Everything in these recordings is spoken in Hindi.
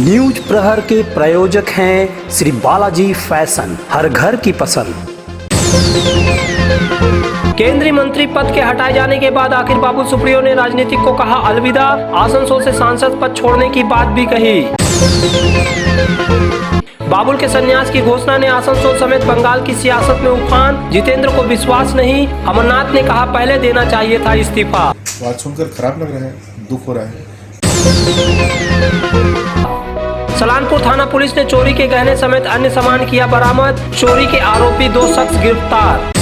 न्यूज प्रहर के प्रायोजक हैं श्री बालाजी फैशन, हर घर की पसंद। केंद्रीय मंत्री पद के हटाए जाने के बाद आखिर बाबुल सुप्रियो ने राजनीतिक को कहा अलविदा। आसनसोल से सांसद पद छोड़ने की बात भी कही। बाबुल के संन्यास की घोषणा ने आसनसोल समेत बंगाल की सियासत में उफान। जितेंद्र को विश्वास नहीं, अमरनाथ ने कहा पहले देना चाहिए था इस्तीफा। बात सुनकर खराब लग रहा है, दुख हो रहा है। सलानपुर थाना पुलिस ने चोरी के गहने समेत अन्य सामान किया बरामद। चोरी के आरोपी 2 शख्स गिरफ्तार।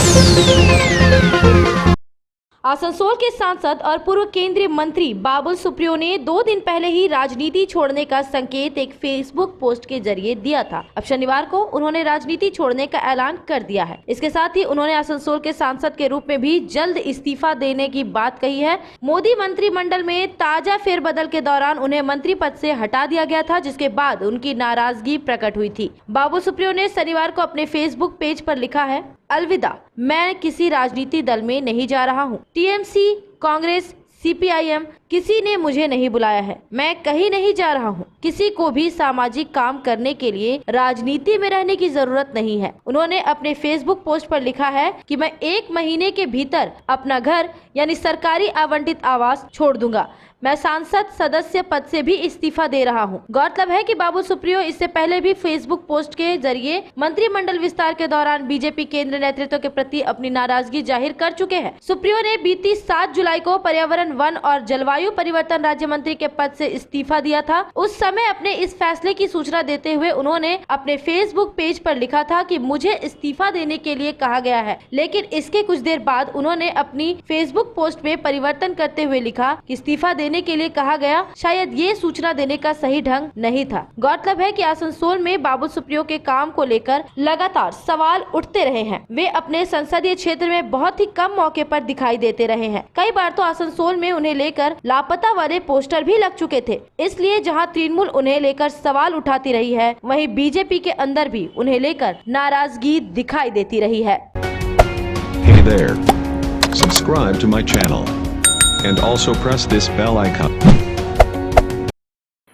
आसनसोल के सांसद और पूर्व केंद्रीय मंत्री बाबुल सुप्रियो ने 2 दिन पहले ही राजनीति छोड़ने का संकेत एक फेसबुक पोस्ट के जरिए दिया था। अब शनिवार को उन्होंने राजनीति छोड़ने का ऐलान कर दिया है। इसके साथ ही उन्होंने आसनसोल के सांसद के रूप में भी जल्द इस्तीफा देने की बात कही है। मोदी मंत्रिमंडल में ताजा फेरबदल के दौरान उन्हें मंत्री पद से हटा दिया गया था, जिसके बाद उनकी नाराजगी प्रकट हुई थी। बाबुल सुप्रियो ने शनिवार को अपने फेसबुक पेज पर लिखा है, अलविदा, मैं किसी राजनीति दल में नहीं जा रहा हूँ। टीएमसी, कांग्रेस, सीपीआईएम किसी ने मुझे नहीं बुलाया है। मैं कहीं नहीं जा रहा हूँ। किसी को भी सामाजिक काम करने के लिए राजनीति में रहने की जरूरत नहीं है। उन्होंने अपने फेसबुक पोस्ट पर लिखा है कि मैं 1 महीने के भीतर अपना घर यानी सरकारी आवंटित आवास छोड़ दूंगा। मैं सांसद सदस्य पद से भी इस्तीफा दे रहा हूं। गौरतलब है कि बाबुल सुप्रियो इससे पहले भी फेसबुक पोस्ट के जरिए मंत्रिमंडल विस्तार के दौरान बीजेपी केंद्रीय नेतृत्व के प्रति अपनी नाराजगी जाहिर कर चुके हैं। सुप्रियो ने बीती 7 जुलाई को पर्यावरण, वन और जलवायु परिवर्तन राज्य मंत्री के पद से इस्तीफा दिया था। उस समय अपने इस फैसले की सूचना देते हुए उन्होंने अपने फेसबुक पेज पर लिखा था कि मुझे इस्तीफा देने के लिए कहा गया है, लेकिन इसके कुछ देर बाद उन्होंने अपनी फेसबुक पोस्ट में परिवर्तन करते हुए लिखा कि इस्तीफा देने के लिए कहा गया, शायद ये सूचना देने का सही ढंग नहीं था। गौरतलब है कि आसनसोल में बाबुल सुप्रियो के काम को लेकर लगातार सवाल उठते रहे हैं। वे अपने संसदीय क्षेत्र में बहुत ही कम मौके पर दिखाई देते रहे हैं। कई बार तो आसनसोल में उन्हें लेकर लापता वाले पोस्टर भी लग चुके थे। इसलिए जहां तृणमूल उन्हें लेकर सवाल उठाती रही है, वहीं बीजेपी के अंदर भी उन्हें लेकर नाराजगी दिखाई देती रही है। Hey there. Subscribe to my channel. And also press this bell icon.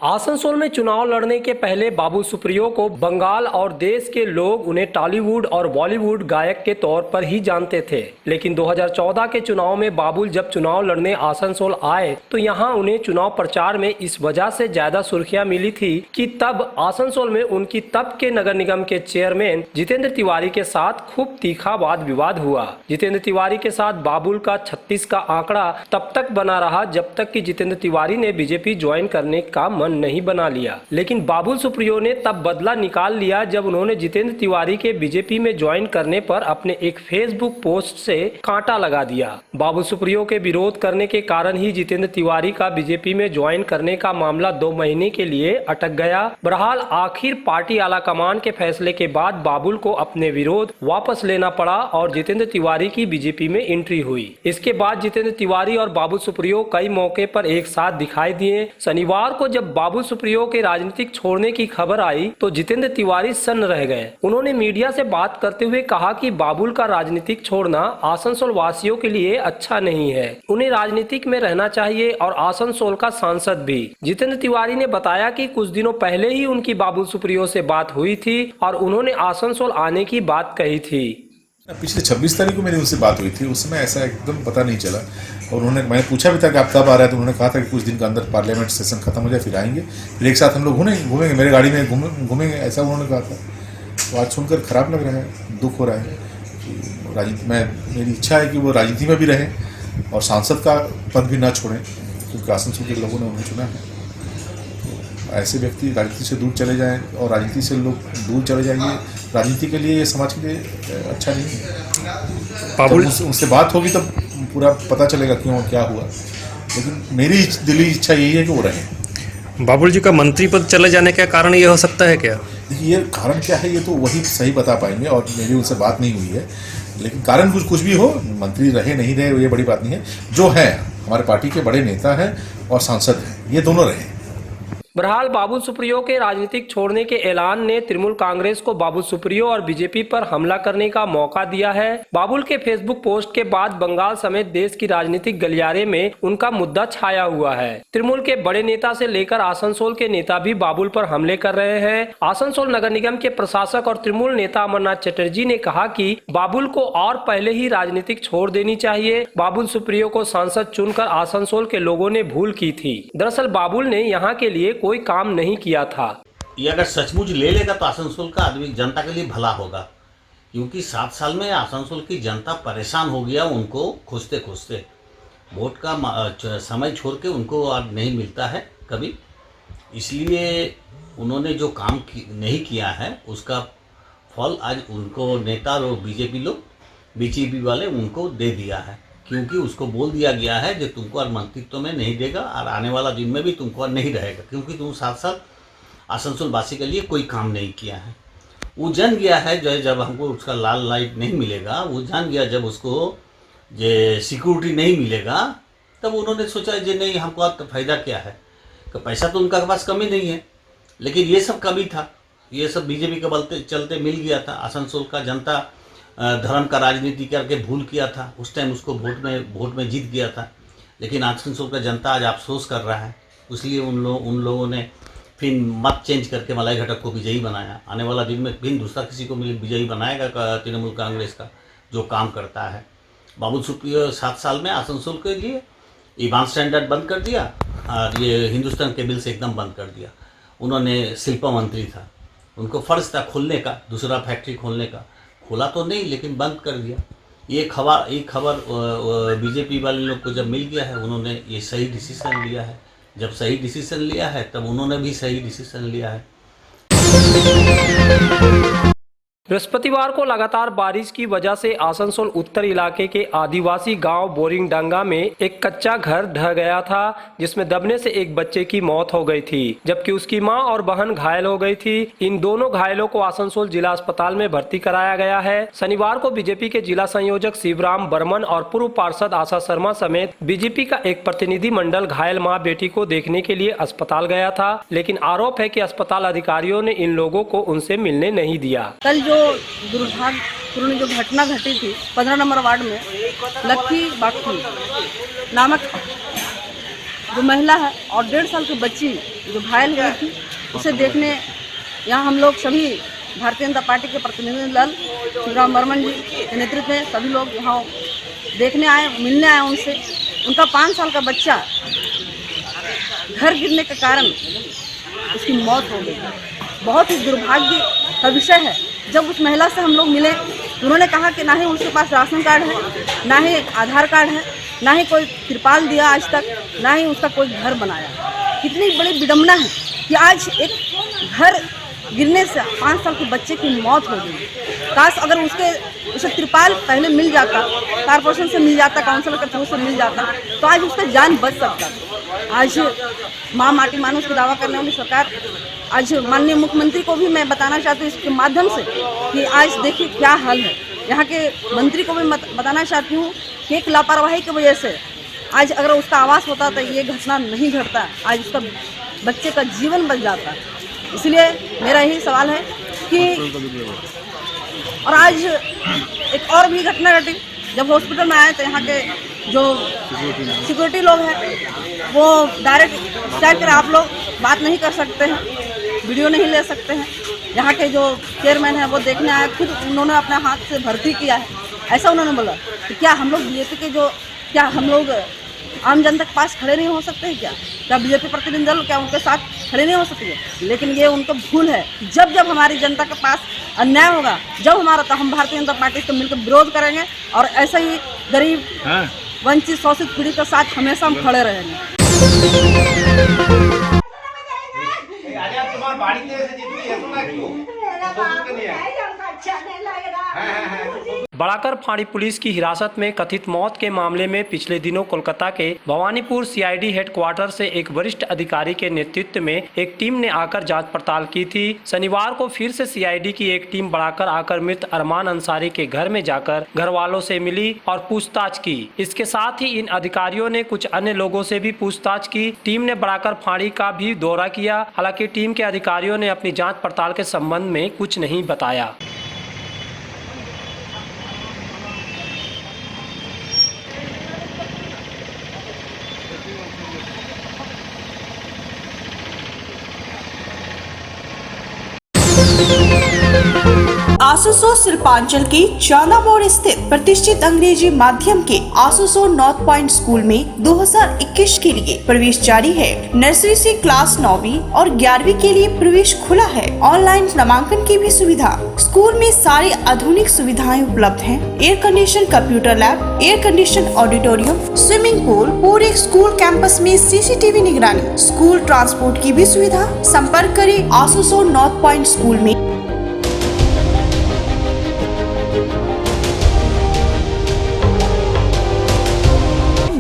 Asansol में चुनाव लड़ने के पहले बाबुल सुप्रियो को बंगाल और देश के लोग उन्हें टॉलीवुड और बॉलीवुड गायक के तौर पर ही जानते थे। लेकिन 2014 के चुनाव में बाबुल जब चुनाव लड़ने आसनसोल आए तो यहां उन्हें चुनाव प्रचार में इस वजह से ज्यादा सुर्खियां मिली थी कि तब आसनसोल में उनकी तब के नगर निगम के चेयरमैन जितेंद्र तिवारी के साथ खूब तीखा वाद विवाद हुआ। जितेंद्र तिवारी के साथ बाबुल का 36 का आंकड़ा तब तक बना रहा जब तक कि जितेंद्र तिवारी ने बीजेपी ज्वाइन करने का मन नहीं बना लिया। लेकिन बाबुल सुप्रियो ने तब बदला निकाल लिया जब उन्होंने जितेंद्र तिवारी के बीजेपी में ज्वाइन करने पर अपने एक फेसबुक पोस्ट से कांटा लगा दिया। बाबुल सुप्रियो के विरोध करने के कारण ही जितेंद्र तिवारी का बीजेपी में ज्वाइन करने का मामला 2 महीने के लिए अटक गया। बहरहाल आखिर पार्टी आला कमान के फैसले के बाद बाबुल को अपने विरोध वापस लेना पड़ा और जितेंद्र तिवारी की बीजेपी में एंट्री हुई। इसके बाद जितेंद्र तिवारी और बाबुल सुप्रियो कई मौके पर एक साथ दिखाई दिए। शनिवार को जब बाबुल सुप्रियो के राजनीतिक छोड़ने की खबर आई तो जितेंद्र तिवारी सन्न रह गए। उन्होंने मीडिया से बात करते हुए कहा कि बाबुल का राजनीतिक छोड़ना आसनसोल वासियों के लिए अच्छा नहीं है। उन्हें राजनीतिक में रहना चाहिए और आसनसोल का सांसद भी। जितेंद्र तिवारी ने बताया कि कुछ दिनों पहले ही उनकी बाबुल सुप्रियो से बात हुई थी और उन्होंने आसनसोल आने की बात कही थी। पिछले 26 तारीख को मेरी उनसे बात हुई थी, उस समय ऐसा एकदम पता नहीं चला और मैंने पूछा भी था कि आप कब आ रहे हैं, तो उन्होंने कहा था कि कुछ दिन के अंदर पार्लियामेंट सेशन खत्म हो जाए फिर आएंगे, फिर एक साथ हम लोग घूमेंगे, मेरे गाड़ी में घूमेंगे, ऐसा उन्होंने कहा था। तो आज सुनकर खराब लग रहा है, दुख हो रहा है कि राजनीति मेरी इच्छा है कि वो राजनीति में भी रहें और सांसद का पद भी ना छोड़ें, क्योंकि आसनसोल के लोगों ने उन्हें चुना है। ऐसे व्यक्ति राजनीति से दूर चले जाएं और राजनीति से लोग दूर चले जाएंगे, राजनीति के लिए, समाज के लिए अच्छा नहीं है। बाबुल उनसे बात होगी तब पूरा पता चलेगा क्यों क्या हुआ, लेकिन मेरी दिली इच्छा यही है कि वो रहें। बाबुल जी का मंत्री पद चले जाने का कारण ये हो सकता है क्या? देखिए, ये कारण क्या है ये तो वही सही बता पाएंगे और मेरी उनसे बात नहीं हुई है, लेकिन कारण कुछ भी हो, मंत्री रहे नहीं रहे ये बड़ी बात नहीं है। जो है हमारे पार्टी के बड़े नेता हैं और सांसद हैं, ये दोनों रहे। बहरहाल बाबुल सुप्रियो के राजनीतिक छोड़ने के ऐलान ने तृणमूल कांग्रेस को बाबुल सुप्रियो और बीजेपी पर हमला करने का मौका दिया है। बाबुल के फेसबुक पोस्ट के बाद बंगाल समेत देश की राजनीतिक गलियारे में उनका मुद्दा छाया हुआ है। तृणमूल के बड़े नेता से लेकर आसनसोल के नेता भी बाबुल पर हमले कर रहे हैं। आसनसोल नगर निगम के प्रशासक और तृणमूल नेता अमरनाथ चटर्जी ने कहा कि बाबुल को और पहले ही राजनीतिक छोड़ देनी चाहिए। बाबुल सुप्रियो को सांसद चुनकर आसनसोल के लोगों ने भूल की थी। दरअसल बाबुल ने यहाँ के लिए कोई काम नहीं किया था। ये अगर सचमुच ले लेगा तो आसनसोल का आदमी जनता के लिए भला होगा, क्योंकि 7 साल में आसनसोल की जनता परेशान हो गया उनको खोजते खोजते। वोट का समय छोड़ के उनको अब नहीं मिलता है कभी, इसलिए उन्होंने जो काम नहीं किया है उसका फल आज उनको नेता और बीजेपी वाले उनको दे दिया है, क्योंकि उसको बोल दिया गया है कि तुमको और मंत्रित्व में नहीं देगा और आने वाला दिन में भी तुमको और नहीं रहेगा, क्योंकि तुम 7 साल आसनसोल वासी के लिए कोई काम नहीं किया है। वो जान गया है जो जब हमको उसका लाल लाइट नहीं मिलेगा, वो जान गया जब उसको ये सिक्योरिटी नहीं मिलेगा, तब उन्होंने सोचा कि नहीं हमको अब फायदा क्या है, कि पैसा तो उनका पास कमी नहीं है, लेकिन ये सब कमी था, ये सब बीजेपी के चलते मिल गया था। आसनसोल का जनता धर्म का राजनीति करके भूल किया था, उस टाइम उसको वोट में जीत गया था, लेकिन आसनसोल का जनता आज अफसोस कर रहा है। इसलिए उन लोगों ने फिर मत चेंज करके मलाई घटक को विजयी बनाया। आने वाला दिन में फिर दूसरा किसी को विजयी बनाएगा तृणमूल कांग्रेस का जो काम करता है। बाबुल सुप्रियो 7 साल में आसनसोल के लिए ईवान स्टैंडर्ड बंद कर दिया और ये हिंदुस्तान केबल से एकदम बंद कर दिया। उन्होंने शिल्प मंत्री था, उनको फर्ज था खोलने का, दूसरा फैक्ट्री खोलने का, खोला तो नहीं लेकिन बंद कर दिया। ये खबर बीजेपी वाले लोग को जब मिल गया है, उन्होंने ये सही डिसीजन लिया है। जब सही डिसीजन लिया है तब उन्होंने भी सही डिसीजन लिया है। बृहस्पतिवार को लगातार बारिश की वजह से आसनसोल उत्तर इलाके के आदिवासी गांव बोरिंगडांगा में एक कच्चा घर ढह गया था, जिसमें दबने से एक बच्चे की मौत हो गई थी, जबकि उसकी मां और बहन घायल हो गई थी। इन दोनों घायलों को आसनसोल जिला अस्पताल में भर्ती कराया गया है। शनिवार को बीजेपी के जिला संयोजक शिवराम बर्मन और पूर्व पार्षद आशा शर्मा समेत बीजेपी का एक प्रतिनिधि मंडल घायल माँ बेटी को देखने के लिए अस्पताल गया था, लेकिन आरोप है कि अस्पताल अधिकारियों ने इन लोगों को उनसे मिलने नहीं दिया। कल जो दुर्भाग्यपूर्ण जो घटना घटी थी 15 नंबर वार्ड में, लक्की बाखू नामक जो महिला है और 1.5 साल की बच्ची जो घायल हुई थी, उसे देखने यहाँ हम लोग सभी भारतीय जनता पार्टी के प्रतिनिधि दल शिवराम बर्मन जी के नेतृत्व में सभी लोग यहाँ देखने आए, मिलने आए उनसे। उनका 5 साल का बच्चा घर गिरने के कारण उसकी मौत हो गई। बहुत ही दुर्भाग्य का विषय है। जब उस महिला से हम लोग मिले, उन्होंने कहा कि ना ही उसके पास राशन कार्ड है, ना ही आधार कार्ड है, ना ही कोई तिरपाल दिया आज तक, ना ही उसका कोई घर बनाया। कितनी बड़ी विडम्बना है कि आज एक घर गिरने से 5 साल के बच्चे की मौत हो गई। काश अगर उसे तिरपाल पहले मिल जाता, कारपोरेशन से मिल जाता, काउंसिलर के थ्रू से मिल जाता, तो आज उसका जान बच सकता। आज माँ माटी मानुष की दावा करने वाली सरकार, आज माननीय मुख्यमंत्री को भी मैं बताना चाहती हूँ इसके माध्यम से कि आज देखिए क्या हाल है। यहाँ के मंत्री को भी बताना चाहती हूँ कि एक लापरवाही की वजह से आज अगर उसका आवास होता तो ये घटना नहीं घटता, आज उसका बच्चे का जीवन बच जाता। इसलिए मेरा यही सवाल है कि और आज एक और भी घटना घटी। जब हॉस्पिटल में आए तो यहाँ के जो सिक्योरिटी लोग हैं वो डायरेक्ट क्या कर आप लोग बात नहीं कर सकते हैं, वीडियो नहीं ले सकते हैं। यहाँ के जो चेयरमैन हैं वो देखने आए, खुद उन्होंने अपने हाथ से भर्ती किया है, ऐसा उन्होंने बोला। तो क्या हम लोग बीजेपी के क्या हम लोग आम जनता के पास खड़े नहीं हो सकते हैं? क्या बीजेपी प्रतिनिधि दल क्या उनके साथ खड़े नहीं हो सकते? लेकिन ये उनका भूल है। जब हमारी जनता के पास अन्याय होगा, जब हमारा, तो हम भारतीय जनता पार्टी से मिलकर विरोध करेंगे और ऐसे ही गरीब वंचित शोषित पीढ़ी के साथ हमेशा हम खड़े रहेंगे। बढ़ाकर फाड़ी पुलिस की हिरासत में कथित मौत के मामले में पिछले दिनों कोलकाता के भवानीपुर सीआईडी हेडक्वार्टर से एक वरिष्ठ अधिकारी के नेतृत्व में एक टीम ने आकर जांच पड़ताल की थी। शनिवार को फिर से सीआईडी की एक टीम बढ़ाकर आकर मृत अरमान अंसारी के घर में जाकर घर वालों से मिली और पूछताछ की। इसके साथ ही इन अधिकारियों ने कुछ अन्य लोगों से भी पूछताछ की। टीम ने बढ़ाकर फाड़ी का भी दौरा किया। हालांकि टीम के अधिकारियों ने अपनी जांच पड़ताल के संबंध में कुछ नहीं बताया। आसुसो शिल्पांचल के चाना मोड़ स्थित प्रतिष्ठित अंग्रेजी माध्यम के आसुसो नॉर्थ पॉइंट स्कूल में 2021 के लिए प्रवेश जारी है। नर्सरी से क्लास 9वीं और 11वीं के लिए प्रवेश खुला है। ऑनलाइन नामांकन की भी सुविधा। स्कूल में सारी आधुनिक सुविधाएं उपलब्ध हैं। Air condition computer lab, air condition auditorium, swimming pool, पूरे स्कूल कैंपस में सीसीटीवी निगरानी, स्कूल ट्रांसपोर्ट की भी सुविधा। संपर्क करें आसुसो नॉर्थ पॉइंट स्कूल में।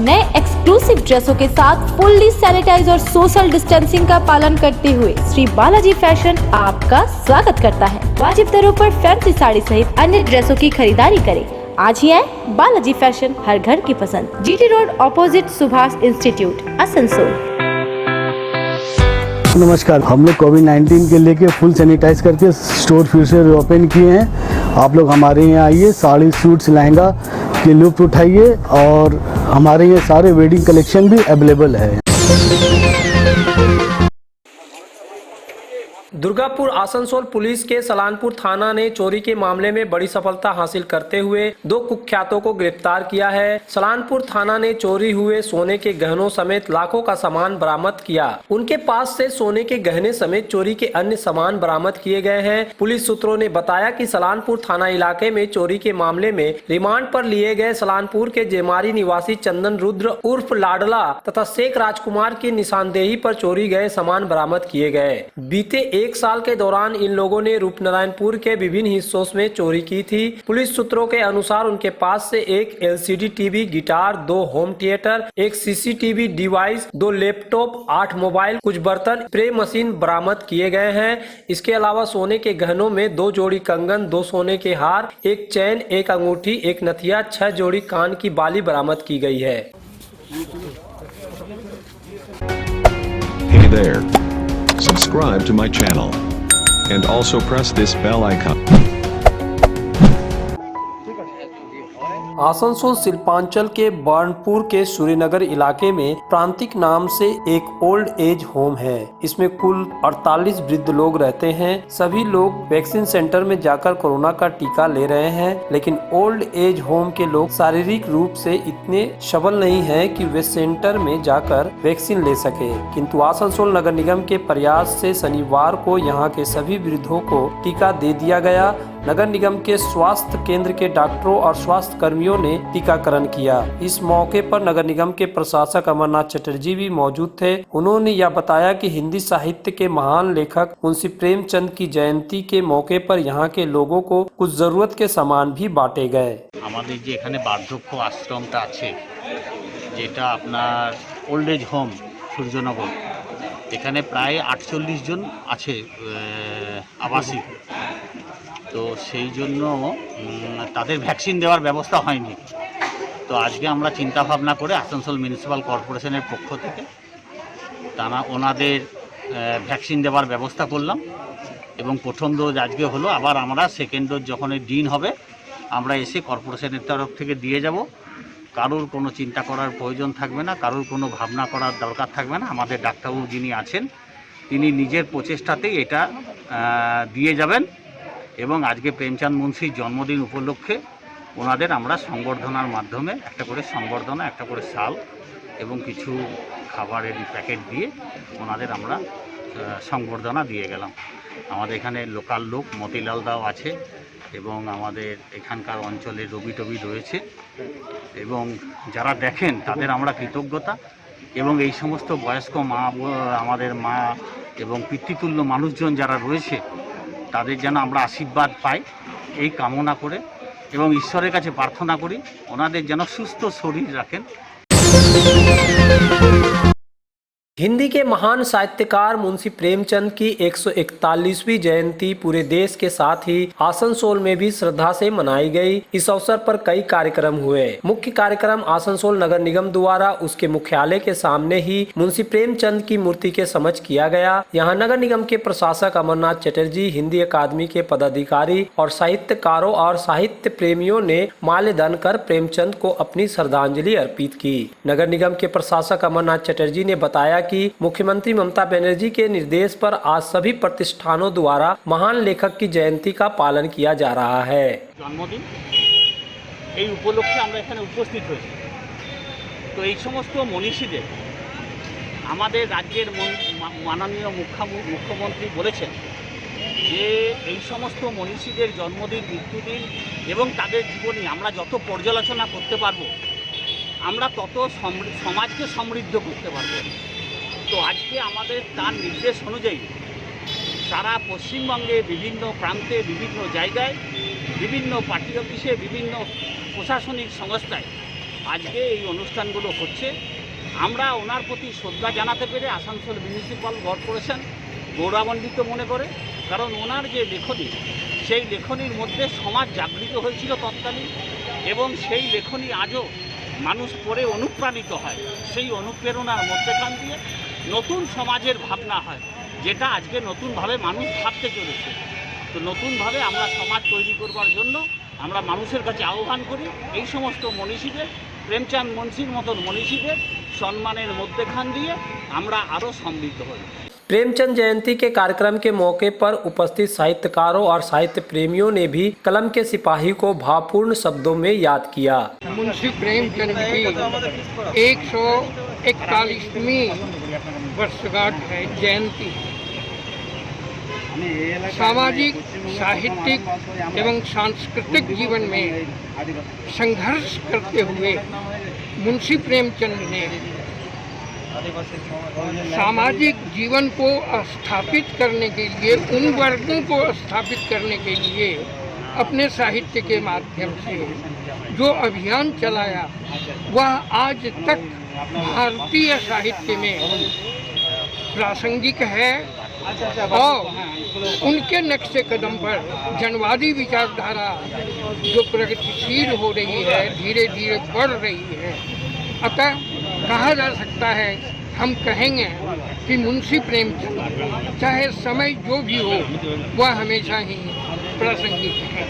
नए एक्सक्लूसिव ड्रेसों के साथ फुल्ली सैनिटाइज और सोशल डिस्टेंसिंग का पालन करते हुए श्री बालाजी फैशन आपका स्वागत करता है। वाजिब दरों पर फैंसी साड़ी सहित अन्य ड्रेसों की खरीदारी करें। आज ही आए बालाजी फैशन, हर घर की पसंद। GT road opposite Subhash institute, Asansol. नमस्कार, हम लोग कोविड-19 के लेके फुल सैनिटाइज करके स्टोर फिर से ओपन किए हैं। आप लोग हमारे यहाँ आइए, साड़ी, सूट्स, लहंगा के लुत्फ उठाइए और हमारे यहाँ सारे वेडिंग कलेक्शन भी अवेलेबल है। दुर्गापुर आसनसोल पुलिस के सलानपुर थाना ने चोरी के मामले में बड़ी सफलता हासिल करते हुए 2 कुख्यातों को गिरफ्तार किया है। सलानपुर थाना ने चोरी हुए सोने के गहनों समेत लाखों का सामान बरामद किया। उनके पास से सोने के गहने समेत चोरी के अन्य सामान बरामद किए गए हैं। पुलिस सूत्रों ने बताया कि सलानपुर थाना इलाके में चोरी के मामले में रिमांड पर लिए गए सलानपुर के जेमारी निवासी चंदन रुद्र उर्फ लाडला तथा शेख राजकुमार की निशानदेही पर चोरी गए सामान बरामद किए गए। बीते 1 साल के दौरान इन लोगों ने रूपनारायणपुर के विभिन्न हिस्सों में चोरी की थी। पुलिस सूत्रों के अनुसार उनके पास से एक LCD TV, guitar, 2 home theatre, एक सीसीटीवी डिवाइस, 2 लैपटॉप, 8 मोबाइल, कुछ बर्तन, स्प्रे मशीन बरामद किए गए हैं। इसके अलावा सोने के गहनों में 2 जोड़ी कंगन, 2 सोने के हार, 1 चैन, 1 अंगूठी, 1 नथिया, 6 जोड़ी कान की बाली बरामद की गई है। Hey there. Subscribe to my channel and also press this bell icon. Asansol Shilpanchal के बर्नपुर के सूर्यनगर इलाके में प्रांतिक नाम से एक ओल्ड एज होम है। इसमें कुल 48 वृद्ध लोग रहते हैं। सभी लोग वैक्सीन सेंटर में जाकर कोरोना का टीका ले रहे हैं, लेकिन ओल्ड एज होम के लोग शारीरिक रूप से इतने सबल नहीं हैं कि वे सेंटर में जाकर वैक्सीन ले सके। किंतु आसनसोल नगर निगम के प्रयास से शनिवार को यहाँ के सभी वृद्धों को टीका दे दिया गया। नगर निगम के स्वास्थ्य केंद्र के डॉक्टरों और स्वास्थ्य कर्मियों ने टीकाकरण किया। इस मौके पर नगर निगम के प्रशासक अमरनाथ चटर्जी भी मौजूद थे। उन्होंने यह बताया कि हिंदी साहित्य के महान लेखक मुंशी प्रेमचंद की जयंती के मौके पर यहाँ के लोगों को कुछ जरूरत के सामान भी बांटे गए। আমাদের যে এখানে বার্ধক্য আশ্রমটা আছে, যেটা আপনার ওল্ড এজ হোম সূর্যনগর, এখানে প্রায় 48 জন আছে আবাসিক। তো সেই জন্য তাদের ভ্যাকসিন দেওয়ার ব্যবস্থা হয়নি। তো আজকে আমরা চিন্তা ভাবনা করে আসানসোল মিউনিসিপ্যাল কর্পোরেশনের পক্ষ থেকে ওনাদের ভ্যাকসিন দেওয়ার ব্যবস্থা করলাম এবং প্রথম ডোজ আজকে হলো। আবার আমরা সেকেন্ড ডোজ যখন দিন হবে আমরা এসে কর্পোরেশনের তরফ থেকে দিয়ে যাব। কারোর কোনো চিন্তা করার প্রয়োজন থাকবে না, কারোর কোনো ভাবনা করার দরকার থাকবে না। আমাদের ডাক্তারবাবু যিনি আছেন তিনি নিজের প্রচেষ্টাতেই এটা দিয়ে যাবেন এবং আজকে প্রেমচাঁদ মুন্সির জন্মদিন উপলক্ষে ওনাদের আমরা সংবর্ধনার মাধ্যমে একটা করে সংবর্ধনা, একটা করে শাল এবং কিছু খাবারের প্যাকেট দিয়ে ওনাদের আমরা সংবর্ধনা দিয়ে গেলাম। আমাদের এখানে লোকাল লোক মতিলাল দাও আছে এবং আমাদের এখানকার অঞ্চলে রবি টবি রয়েছে এবং যারা দেখেন তাদের আমরা কৃতজ্ঞতা এবং এই সমস্ত বয়স্ক মা, আমাদের মা এবং পিতৃতুল্য মানুষজন যারা রয়েছে তাদের যেন আমরা আশীর্বাদ পাই এই কামনা করে এবং ঈশ্বরের কাছে প্রার্থনা করি ওনাদের যেন সুস্থ শরীর রাখেন। हिंदी के महान साहित्यकार मुंशी प्रेमचंद की 141वीं जयंती पूरे देश के साथ ही आसनसोल में भी श्रद्धा से मनाई गई। इस अवसर पर कई कार्यक्रम हुए। मुख्य कार्यक्रम आसनसोल नगर निगम द्वारा उसके मुख्यालय के सामने ही मुंशी प्रेमचंद की मूर्ति के समक्ष किया गया। यहाँ नगर निगम के प्रशासक अमरनाथ चटर्जी, हिंदी अकादमी के पदाधिकारी और साहित्यकारों और साहित्य प्रेमियों ने माल्यार्पण कर प्रेमचंद को अपनी श्रद्धांजलि अर्पित की। नगर निगम के प्रशासक अमरनाथ चटर्जी ने बताया कि मुख्यमंत्री ममता बनर्जी के निर्देश पर आज सभी प्रतिष्ठानों द्वारा महान लेखक की जयंती का पालन किया जा रहा है। जन्मदिन এই উপলক্ষে আমরা এখানে উপস্থিত হয়েছি। তো এই সমস্ত মনীষীদের আমাদের রাজ্যের মাননীয় মুখ্যমন্ত্রী বলেছেন যে এই সমস্ত মনীষীদের জন্মদিন, মৃত্যুদিন এবং তাদের জীবনী আমরা যত পর্যালোচনা করতে পারবো আমরা তত সমাজকে সমৃদ্ধ করতে পারবো। তো আজকে আমাদের তার নির্দেশ অনুযায়ী সারা পশ্চিমবঙ্গে বিভিন্ন প্রান্তে, বিভিন্ন জায়গায়, বিভিন্ন পার্টি অফিসে, বিভিন্ন প্রশাসনিক সংস্থায় আজকে এই অনুষ্ঠানগুলো হচ্ছে। আমরা ওনার প্রতি শ্রদ্ধা জানাতে পেরে আসানসোল মিউনিসিপ্যাল কর্পোরেশন গৌরবান্বিত মনে করে, কারণ ওনার যে লেখনী সেই লেখনীর মধ্যে সমাজ জাগৃত হয়েছিল তৎকালীন, এবং সেই লেখনী আজও মানুষ পড়ে অনুপ্রাণিত হয়। সেই অনুপ্রেরণার মধ্যেখান দিয়ে নতুন সমাজের ভাবনা হয়, যেটা আজকে নতুনভাবে মানুষ ভাবতে চলেছে। তো নতুনভাবে আমরা সমাজ তৈরি করবার জন্য আমরা মানুষের কাছে আহ্বান করি এই সমস্ত মনীষীদের, প্রেমচাঁদ মুন্সির মতন মনীষীদের সম্মানের মধ্যেখান দিয়ে আমরা আরও সমৃদ্ধ হই। प्रेमचंद जयंती के कार्यक्रम के मौके पर उपस्थित साहित्यकारों और साहित्य प्रेमियों ने भी कलम के सिपाही को भावपूर्ण शब्दों में याद किया। मुंशी प्रेमचंद की 141वीं वर्षगांठ है, जयंती। सामाजिक, साहित्यिक एवं सांस्कृतिक जीवन में संघर्ष करते हुए मुंशी प्रेमचंद ने सामाजिक जीवन को स्थापित करने के लिए, उन वर्गों को स्थापित करने के लिए अपने साहित्य के माध्यम से जो अभियान चलाया वह आज तक भारतीय साहित्य में प्रासंगिक है। और उनके नक्शे कदम पर जनवादी विचारधारा जो प्रगतिशील हो रही है, धीरे धीरे बढ़ रही है। अतः कहा जा सकता है, हम कहेंगे कि मुंशी प्रेमचंद चाहे समय जो भी हो वह हमेशा ही प्रासंगिक है।